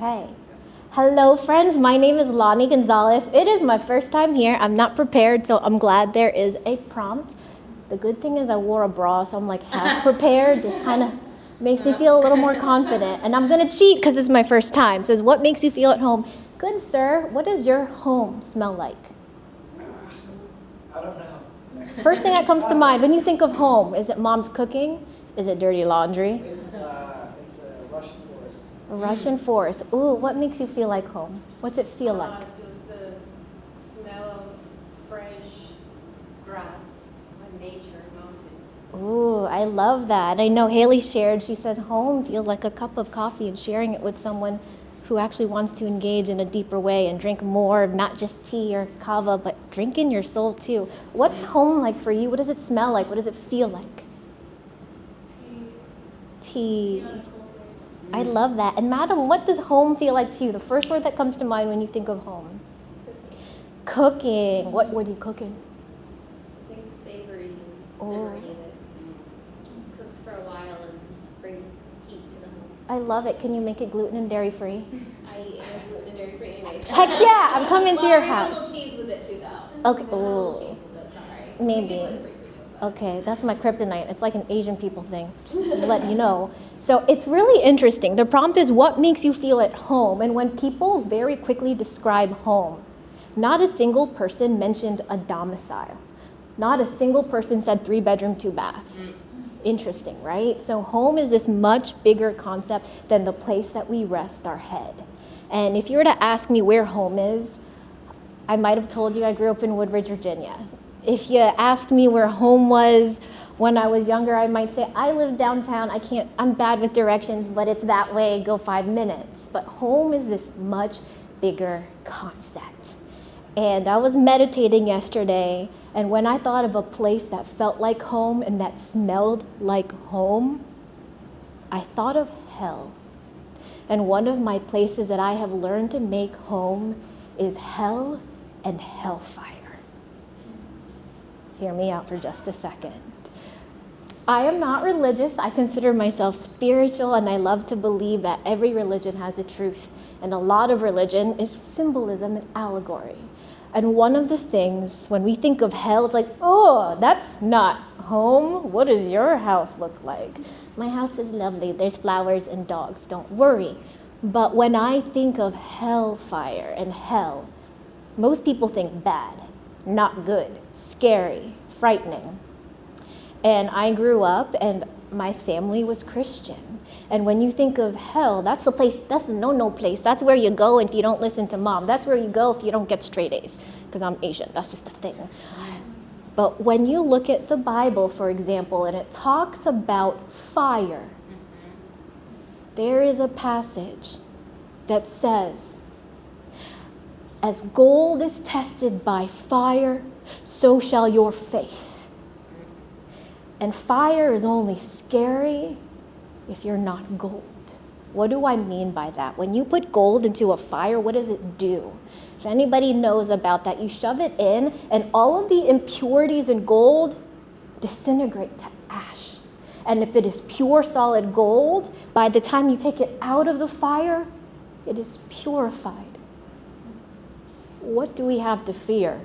Okay. Hello, friends. My name is Lonnie Gonzalez. It is my first time here. I'm not prepared, so I'm glad there is a prompt. The good thing is I wore a bra, so I'm like half prepared. This kind of makes me feel a little more confident. And I'm going to cheat because it's my first time. It says, what makes you feel at home? Good sir, what does your home smell like? I don't know. First thing that comes to mind when you think of home, is it mom's cooking? Is it dirty laundry? It's a Russian forest. A Russian forest. Ooh, what makes you feel like home? What's it feel like? Just the smell of fresh grass, nature, mountain. Ooh, I love that. I know Haley shared, she says home feels like a cup of coffee and sharing it with someone who actually wants to engage in a deeper way and drink more of not just tea or kava, but drink in your soul too. What's home like for you? What does it smell like? What does it feel like? Tea. I love that. And madam, what does home feel like to you? The first word that comes to mind when you think of home. Cooking. What are you cooking? Something savory, simmery that cooks for a while and brings heat to the home. I love it. Can you make it gluten and dairy free? I am gluten and dairy free anyway. So. Heck yeah, I'm coming to your Bring a house. little cheese with it too, though. Okay. Bring a little Ooh. cheese with it, sorry. Maybe. Gluten-free for you, but- Okay, that's my kryptonite. It's like an Asian people thing, just to let you know. So it's really interesting. The prompt is what makes you feel at home? And when people very quickly describe home, not a single person mentioned a domicile. Not a single person said 3-bedroom, 2-bath. Interesting, right? So home is this much bigger concept than the place that we rest our head. And if you were to ask me where home is, I might have told you I grew up in Woodbridge, Virginia. If you asked me where home was when I was younger, I might say, I live downtown, I'm bad with directions, but it's that way, go 5 minutes. But home is this much bigger concept. And I was meditating yesterday, and when I thought of a place that felt like home and that smelled like home, I thought of hell. And one of my places that I have learned to make home is hell and hellfire. Hear me out for just a second. I am not religious. I consider myself spiritual, and I love to believe that every religion has a truth. And a lot of religion is symbolism and allegory. And one of the things, when we think of hell, it's like, oh, that's not home. What does your house look like? My house is lovely. There's flowers and dogs. Don't worry. But when I think of hellfire and hell, most people think bad, not good, scary, frightening. And I grew up and my family was Christian. And when you think of hell, that's the place, that's the no-no place. That's where you go if you don't listen to mom. That's where you go if you don't get straight A's, because I'm Asian. That's just a thing. But when you look at the Bible, for example, and it talks about fire, there is a passage that says, as gold is tested by fire, so shall your faith. And fire is only scary if you're not gold. What do I mean by that? When you put gold into a fire, what does it do? If anybody knows about that, you shove it in and all of the impurities in gold disintegrate to ash. And if it is pure solid gold, by the time you take it out of the fire, it is purified. What do we have to fear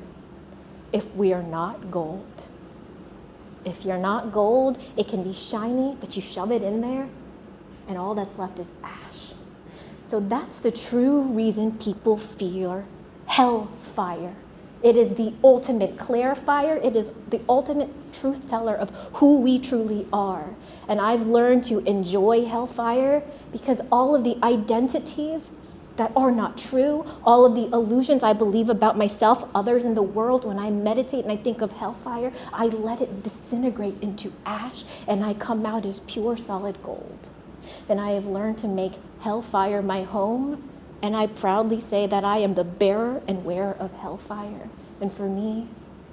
if we are not gold? If you're not gold, it can be shiny, but you shove it in there, and all that's left is ash. So that's the true reason people fear hellfire. It is the ultimate clarifier. It is the ultimate truth teller of who we truly are. And I've learned to enjoy hellfire because all of the identities that are not true, all of the illusions I believe about myself, others in the world, when I meditate and I think of hellfire, I let it disintegrate into ash and I come out as pure solid gold. And I have learned to make hellfire my home, and I proudly say that I am the bearer and wearer of hellfire. And for me,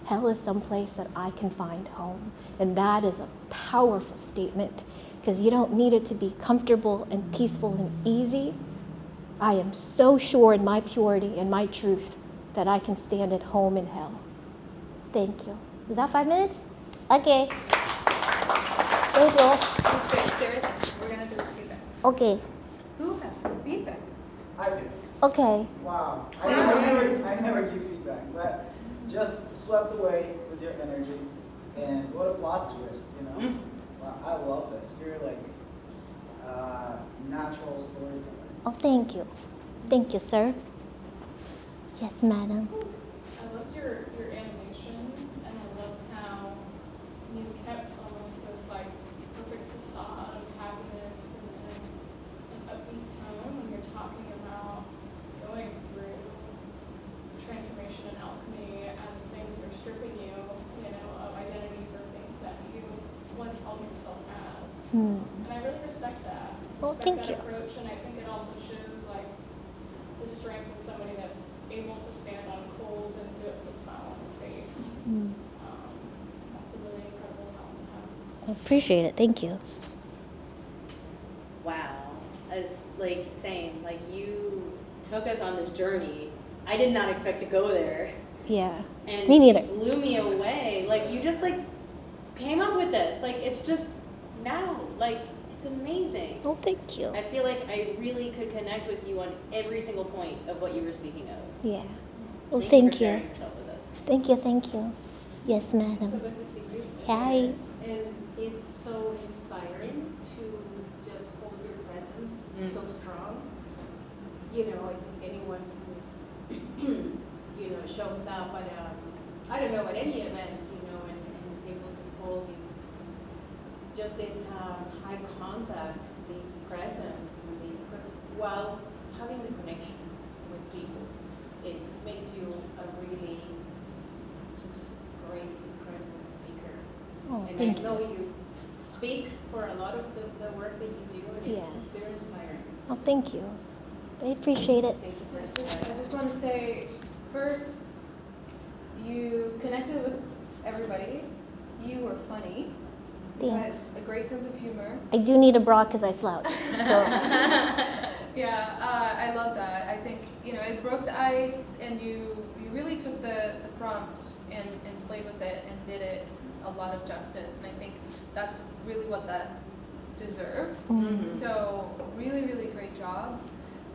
hell is someplace that I can find home. And that is a powerful statement because you don't need it to be comfortable and peaceful and easy. I am so sure in my purity and my truth that I can stand at home in hell. Thank you. Was that 5 minutes? Okay. Thank you. We're going to do feedback. Okay. Who has some feedback? I do. Okay. Wow. I never give feedback, but just swept away with your energy. And what a plot twist, you know? Wow, I love this. You're like natural storyteller. Oh, thank you. Thank you, sir. Yes, madam. I loved your animation, and I loved how you kept almost this like perfect facade of happiness and an upbeat tone when you're talking about going through transformation and alchemy and things that are stripping you, of identities or things that you once held yourself as. And I really respect that. Well, thank you. That approach, and I think it also shows like the strength of somebody that's able to stand on coals and do it with a smile on their face. That's a really incredible talent to have. I appreciate it. Thank you. Wow. As like saying, like you took us on this journey. I did not expect to go there. Yeah. And Me neither. blew me away. Like you just like came up with this. Like it's just now. Like it's amazing. Oh, thank you. I feel like I really could connect with you on every single point of what you were speaking of. Yeah. Well, for thank you. sharing yourself with us. Thank you. Thank you. Yes, So madam. good to see you. Hi. And it's so inspiring to just hold your presence so strong. You know, I think anyone who, shows up at at any event, and is able to hold this high contact, this presence, and while having the connection with people, it makes you a really just great, incredible speaker. Oh, And thank I you. know you speak for a lot of the work that you do, and Yeah. it's very inspiring. Oh, thank you. I appreciate it. Thank you for I inspiring. just want to say, first, you connected with everybody. You were funny. You had Thanks. a great sense of humor. I do need a bra because I slouch. So, Yeah, I love that. I think, it broke the ice, and you really took the prompt and played with it and did it a lot of justice. And I think that's really what that deserved. So really, really great job.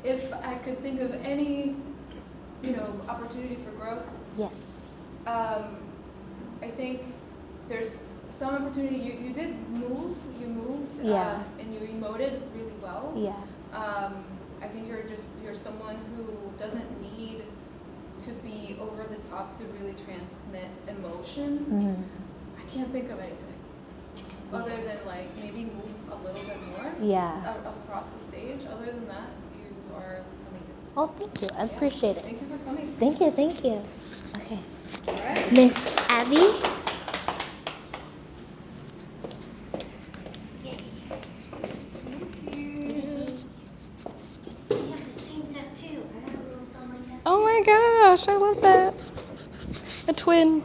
If I could think of any, opportunity for growth, yes. I think there's some opportunity. You did move. You moved. Yeah. And you emoted really well. Yeah. I think you're someone who doesn't need to be over the top to really transmit emotion. I can't think of anything other than like maybe move a little bit more Yeah. across the stage. Other than that, you are amazing. Oh, thank you. I appreciate it. Thank you for coming. Thank you. Thank you. Okay. All right. Miss Abby? I have a little song like that. Oh my gosh, I love that. A twin.